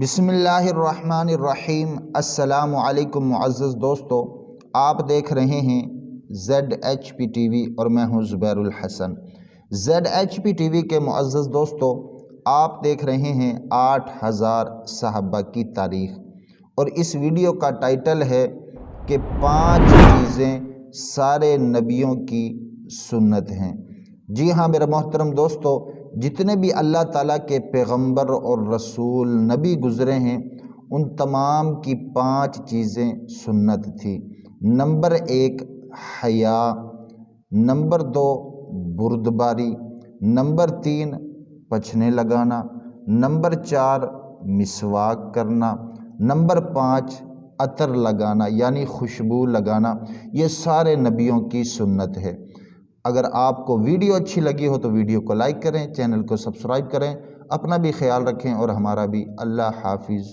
بسم اللہ الرحمن الرحیم۔ السلام علیکم معزز دوستو، آپ دیکھ رہے ہیں ZHP TV اور میں ہوں زبیر الحسن۔ ZHP TV کے معزز دوستو، آپ دیکھ رہے ہیں 8000 صحابہ کی تاریخ، اور اس ویڈیو کا ٹائٹل ہے کہ 5 چیزیں سارے نبیوں کی سنت ہیں۔ جی ہاں میرے محترم دوستو، جتنے بھی اللہ تعالیٰ کے پیغمبر اور رسول نبی گزرے ہیں، ان تمام کی 5 چیزیں سنت تھی۔ نمبر 1 حیا، نمبر 2 بردباری، نمبر 3 پچھنے لگانا، نمبر 4 مسواک کرنا، نمبر 5 عطر لگانا یعنی خوشبو لگانا۔ یہ سارے نبیوں کی سنت ہے۔ اگر آپ کو ویڈیو اچھی لگی ہو تو ویڈیو کو لائک کریں، چینل کو سبسکرائب کریں، اپنا بھی خیال رکھیں اور ہمارا بھی۔ اللہ حافظ۔